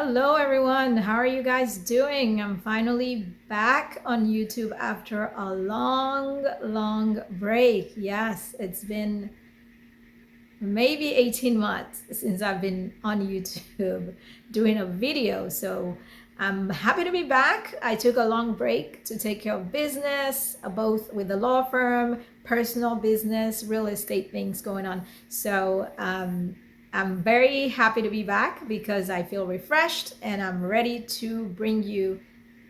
Hello everyone, how are you guys doing? I'm finally back on YouTube after a long break. Yes, it's been maybe 18 months since I've been on YouTube doing a video. So I'm happy to be back. I took a long break to take care of business, both with the law firm, personal business, real estate things going on. So I'm very happy to be back because I feel refreshed and I'm ready to bring you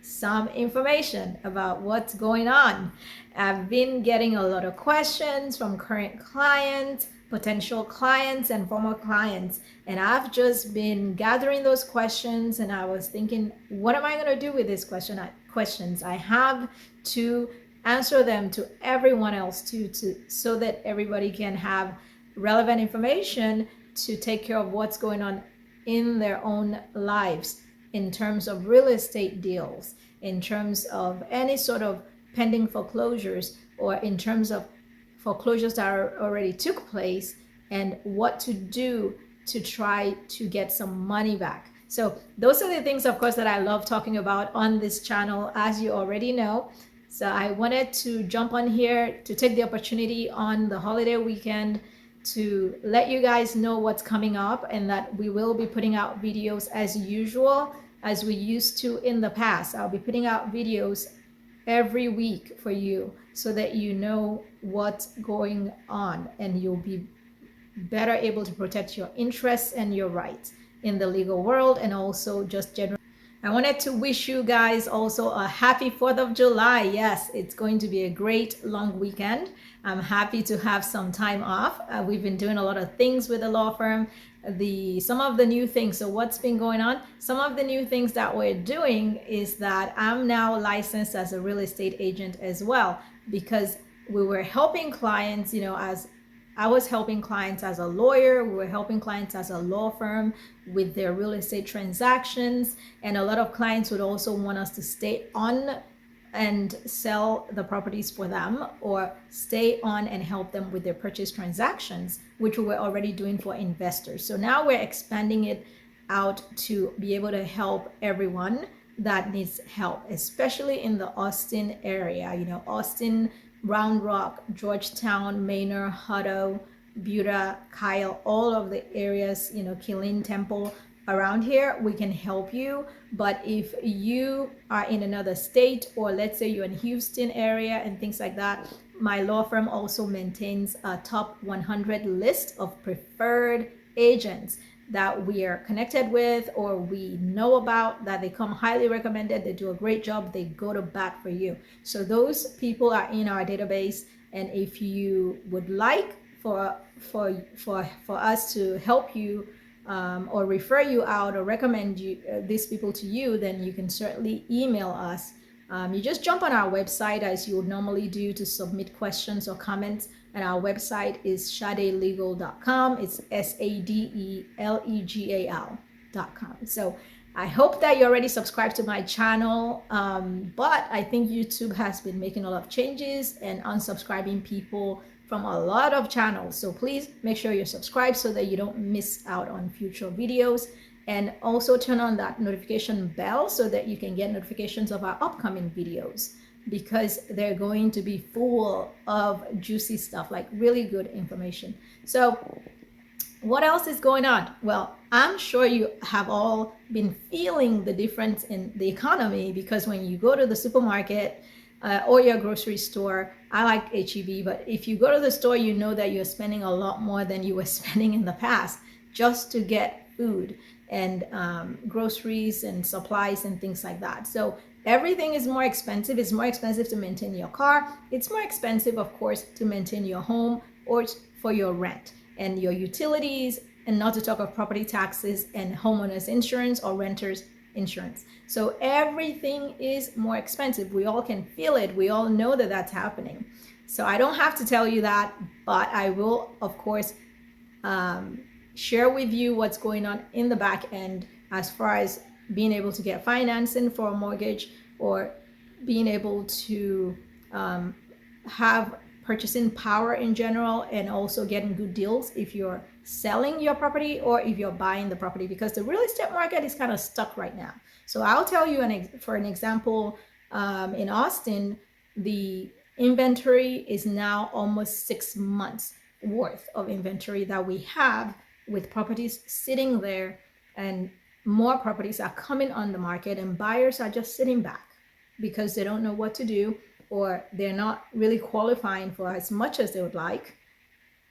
some information about what's going on. I've been getting a lot of questions from current clients, potential clients, and former clients, and I've just been gathering those questions, and I was thinking, what am I going to do with these questions? I have to answer them to everyone else too, so that everybody can have relevant information to take care of what's going on in their own lives in terms of real estate deals, in terms of any sort of pending foreclosures, or in terms of foreclosures that already took place, and what to do to try to get some money back. So those are the things, of course, that I love talking about on this channel, as you already know. So I wanted to jump on here to take the opportunity on the holiday weekend to let you guys know what's coming up, and that we will be putting out videos as usual, as we used to in the past. I'll be putting out videos every week for you so that you know what's going on, and you'll be better able to protect your interests and your rights in the legal world, and also just generally. I wanted to wish you guys also a happy 4th of July. Yes, it's going to be a great long weekend. I'm happy to have some time off. We've been doing a lot of things with the law firm. Some of the new things, so what's been going on? Some of the new things that we're doing is that I'm now licensed as a real estate agent as well, because we were helping clients, as I was helping clients as a lawyer, we were helping clients as a law firm with their real estate transactions. And a lot of clients would also want us to stay on and sell the properties for them, or stay on and help them with their purchase transactions, which we were already doing for investors. So now we're expanding it out to be able to help everyone that needs help, especially in the Austin area, Austin, Round Rock, Georgetown, Manor, Hutto, Buda, Kyle, all of the areas, Killeen, Temple, around here, we can help you. But if you are in another state, or let's say you're in Houston area and things like that, my law firm also maintains a top 100 list of preferred agents that we are connected with, or we know about, that they come highly recommended, they do a great job, they go to bat for you. So those people are in our database, and if you would like for us to help you, or refer you out, or recommend these people to you, then you can certainly email us. You just jump on our website as you would normally do to submit questions or comments, and our website is SadeLegal.com. It's SadeLegal.com. So I hope that you're already subscribed to my channel, but I think YouTube has been making a lot of changes and unsubscribing people from a lot of channels. So please make sure you're subscribed so that you don't miss out on future videos. And also turn on that notification bell so that you can get notifications of our upcoming videos, because they're going to be full of juicy stuff, like really good information. So what else is going on? Well, I'm sure you have all been feeling the difference in the economy, because when you go to the supermarket, or your grocery store, I like HEB, but if you go to the store, you know that you're spending a lot more than you were spending in the past just to get food and groceries and supplies and things like that. So everything is more expensive. It's more expensive to maintain your car. It's more expensive, of course, to maintain your home, or for your rent and your utilities, and not to talk of property taxes and homeowners insurance or renters insurance. So everything is more expensive. We all can feel it. We all know that that's happening. So I don't have to tell you that, but I will, of course, share with you what's going on in the back end, as far as being able to get financing for a mortgage, or being able to have purchasing power in general, and also getting good deals if you're selling your property or if you're buying the property, because the real estate market is kind of stuck right now. So I'll tell you for an example, in Austin, the inventory is now almost 6 months worth of inventory that we have, with properties sitting there, and more properties are coming on the market, and buyers are just sitting back because they don't know what to do, or they're not really qualifying for as much as they would like,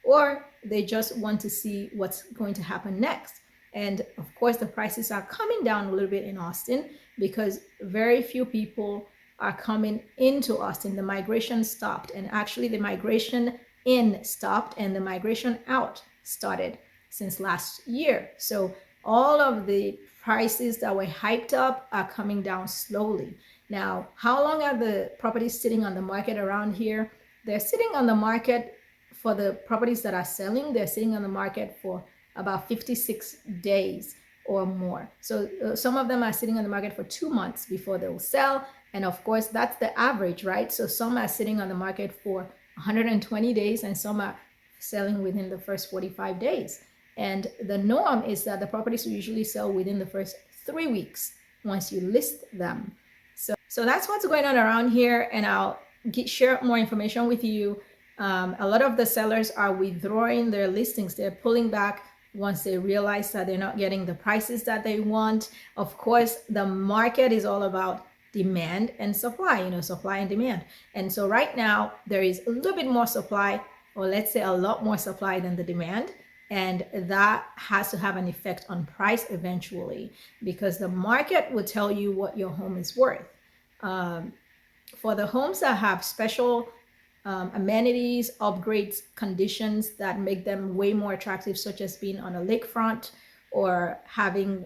or they just want to see what's going to happen next. And of course, the prices are coming down a little bit in Austin because very few people are coming into Austin. The migration stopped, and actually the migration in stopped and the migration out started since last year. So all of the prices that were hyped up are coming down slowly. Now, how long are the properties sitting on the market around here? They're sitting on the market, for the properties that are selling, they're sitting on the market for about 56 days or more. So some of them are sitting on the market for 2 months before they will sell. And of course, that's the average, right? So some are sitting on the market for 120 days and some are selling within the first 45 days. And the norm is that the properties will usually sell within the first 3 weeks once you list them. So that's what's going on around here, and I'll share more information with you. A lot of the sellers are withdrawing their listings. They're pulling back once they realize that they're not getting the prices that they want. Of course, the market is all about demand and supply, supply and demand. And so right now there is a little bit more supply, or let's say a lot more supply than the demand. And that has to have an effect on price eventually, because the market will tell you what your home is worth. For the homes that have special amenities, upgrades, conditions that make them way more attractive, such as being on a lakefront or having,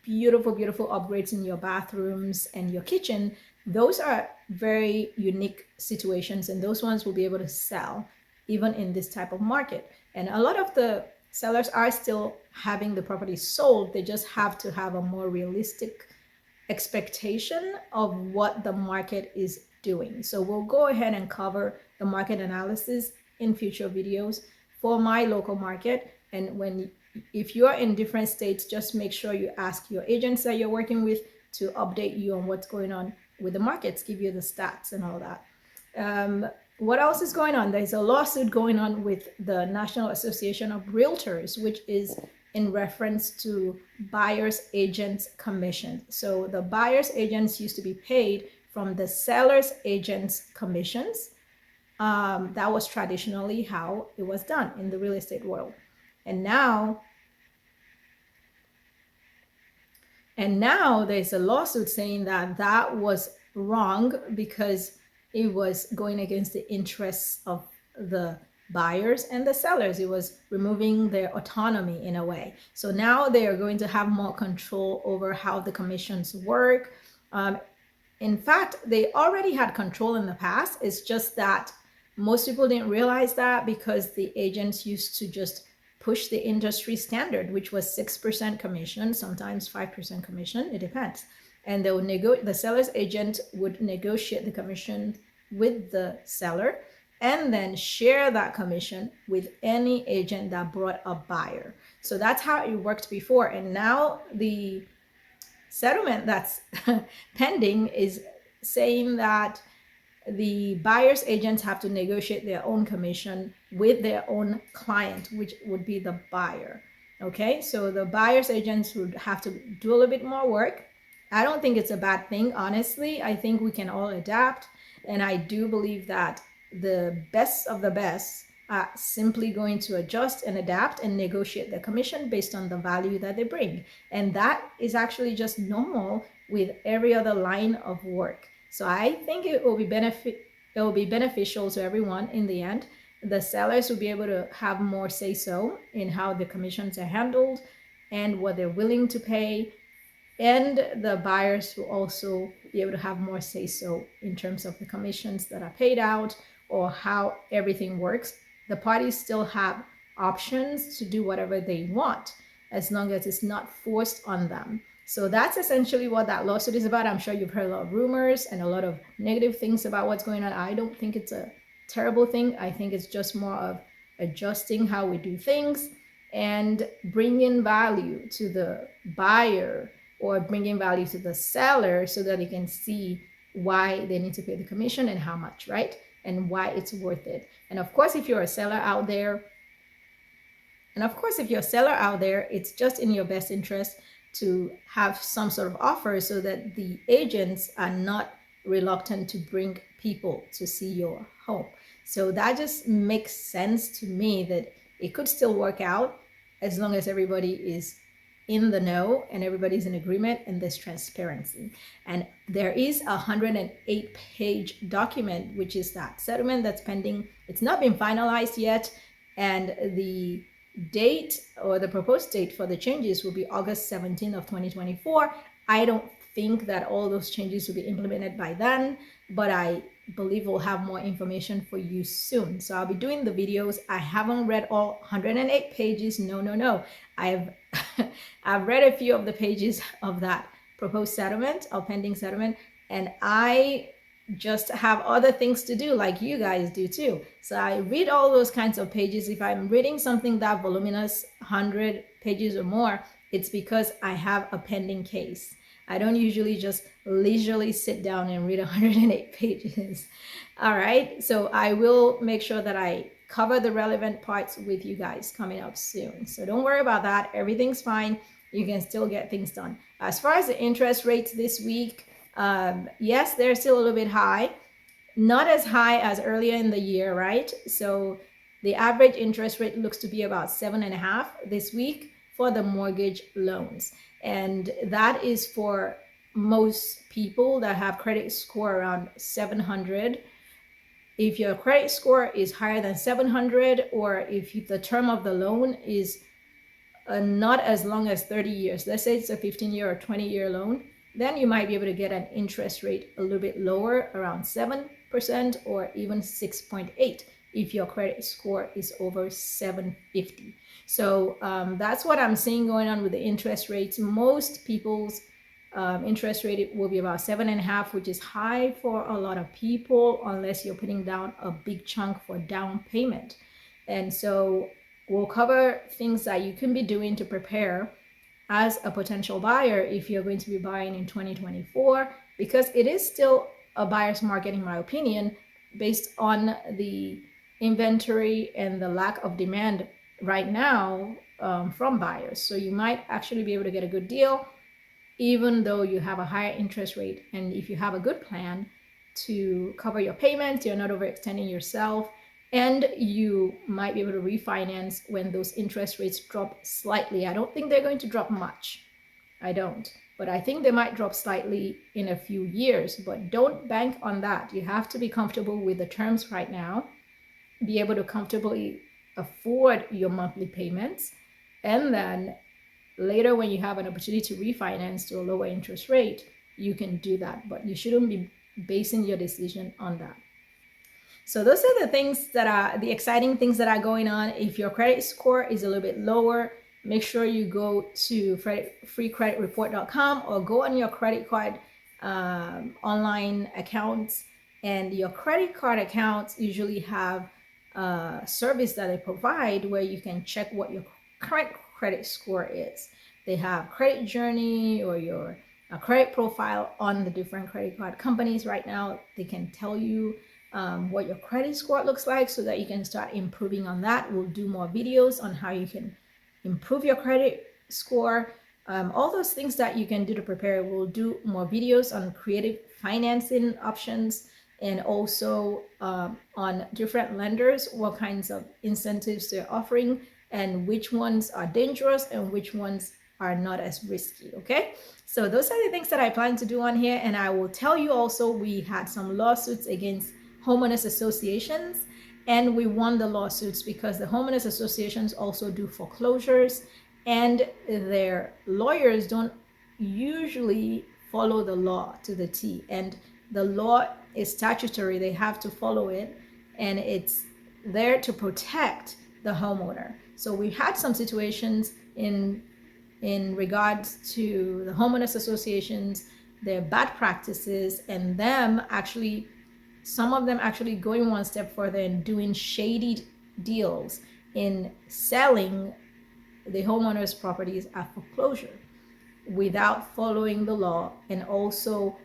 beautiful upgrades in your bathrooms and your kitchen, those are very unique situations, and those ones will be able to sell even in this type of market. And a lot of the sellers are still having the property sold. They just have to have a more realistic expectation of what the market is doing. So we'll go ahead and cover the market analysis in future videos for my local market. And if you are in different states, just make sure you ask your agents that you're working with to update you on what's going on with the markets, give you the stats and all that. What else is going on? There's a lawsuit going on with the National Association of Realtors, which is in reference to buyer's agents commission. So the buyer's agents used to be paid from the seller's agents commissions. That was traditionally how it was done in the real estate world. And now there's a lawsuit saying that that was wrong because it was going against the interests of the buyers and the sellers. It was removing their autonomy in a way. So now they are going to have more control over how the commissions work. In fact, they already had control in the past. It's just that most people didn't realize that because the agents used to just push the industry standard, which was 6% commission, sometimes 5% commission, it depends. And they would the seller's agent would negotiate the commission with the seller and then share that commission with any agent that brought a buyer. So that's how it worked before. And now the settlement that's pending is saying that the buyer's agents have to negotiate their own commission with their own client, which would be the buyer. Okay, so the buyer's agents would have to do a little bit more work. I don't think it's a bad thing, honestly. I think we can all adapt. And I do believe that the best of the best are simply going to adjust and adapt and negotiate their commission based on the value that they bring. And that is actually just normal with every other line of work. So I think it will be beneficial to everyone in the end. The sellers will be able to have more say-so in how the commissions are handled and what they're willing to pay. And the buyers will also be able to have more say-so in terms of the commissions that are paid out or how everything works. The parties still have options to do whatever they want as long as it's not forced on them. So that's essentially what that lawsuit is about. I'm sure you've heard a lot of rumors and a lot of negative things about what's going on. I don't think it's a terrible thing. I think it's just more of adjusting how we do things and bringing value to the buyer or bringing value to the seller so that they can see why they need to pay the commission and how much, right? And why it's worth it. And of course, if you're a seller out there, it's just in your best interest to have some sort of offer so that the agents are not reluctant to bring people to see your home. So that just makes sense to me that it could still work out as long as everybody is in the know and everybody's in agreement and there's transparency. And there is a 108-page document, which is that settlement that's pending. It's not been finalized yet, and the date or the proposed date for the changes will be August 17th of 2024. I don't think that all those changes will be implemented by then, but I believe we'll have more information for you soon. So I'll be doing the videos. I haven't read all 108 pages. No. I've read a few of the pages of that proposed settlement or pending settlement, and I just have other things to do like you guys do too. So I read all those kinds of pages. If I'm reading something that voluminous, 100 pages or more, it's because I have a pending case. I don't usually just leisurely sit down and read 108 pages. All right, so I will make sure that I cover the relevant parts with you guys coming up soon. So don't worry about that. Everything's fine. You can still get things done. As far as the interest rates this week, yes, they're still a little bit high, not as high as earlier in the year, right? So the average interest rate looks to be about 7.5 this week for the mortgage loans. And that is for most people that have credit score around 700. If your credit score is higher than 700, or if the term of the loan is not as long as 30 years, let's say it's a 15-year or 20-year loan, then you might be able to get an interest rate a little bit lower, around 7% or even 6.8 if your credit score is over 750. So that's what I'm seeing going on with the interest rates. Most people's interest rate will be about 7.5, which is high for a lot of people unless you're putting down a big chunk for down payment. And so we'll cover things that you can be doing to prepare as a potential buyer if you're going to be buying in 2024, because it is still a buyer's market, in my opinion, based on the inventory and the lack of demand right now from buyers. So you might actually be able to get a good deal even though you have a higher interest rate. And if you have a good plan to cover your payments, you're not overextending yourself, and you might be able to refinance when those interest rates drop slightly. I don't think they're going to drop much. I don't. But I think they might drop slightly in a few years. But don't bank on that. You have to be comfortable with the terms right now, be able to comfortably afford your monthly payments, and then later when you have an opportunity to refinance to a lower interest rate, you can do that. But you shouldn't be basing your decision on that. So those are the things that are the exciting things that are going on. If your credit score is a little bit lower, make sure you go to freecreditreport.com or go on your credit card online accounts. And your credit card accounts usually have a service that they provide where you can check what your current credit score is. They have credit journey or your credit profile on the different credit card companies right now. They can tell you what your credit score looks like so that you can start improving on that. We'll do more videos on how you can improve your credit score. All those things that you can do to prepare. We'll do more videos on creative financing options and also on different lenders, what kinds of incentives they're offering and which ones are dangerous and which ones are not as risky. Okay, so those are the things that I plan to do on here. And I will tell you also, we had some lawsuits against homeowners associations, and we won the lawsuits because the homeowners associations also do foreclosures, and their lawyers don't usually follow the law to the T, and the law is statutory. They have to follow it, and it's there to protect the homeowner. So we had some situations in regards to the homeowners associations, their bad practices, and them actually some of them actually going one step further and doing shady deals in selling the homeowners' properties at foreclosure without following the law, and also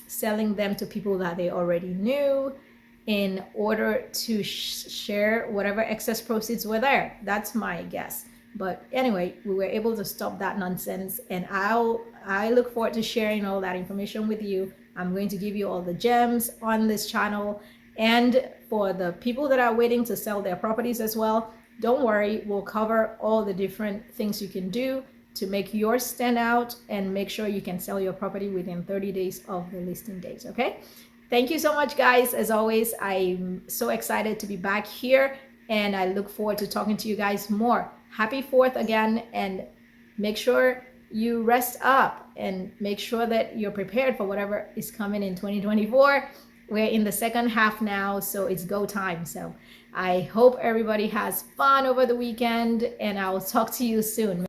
selling them to people that they already knew in order to share whatever excess proceeds were there. That's my guess. But anyway, we were able to stop that nonsense, and I look forward to sharing all that information with you. I'm going to give you all the gems on this channel, and for the people that are waiting to sell their properties as well, don't worry, we'll cover all the different things you can do to make yours stand out and make sure you can sell your property within 30 days of the listing date. Okay, thank you so much, guys. As always, I'm so excited to be back here, and I look forward to talking to you guys more. Happy 4th again, and make sure you rest up and make sure that you're prepared for whatever is coming in 2024. We're in the second half now, so it's go time. So I hope everybody has fun over the weekend, and I will talk to you soon.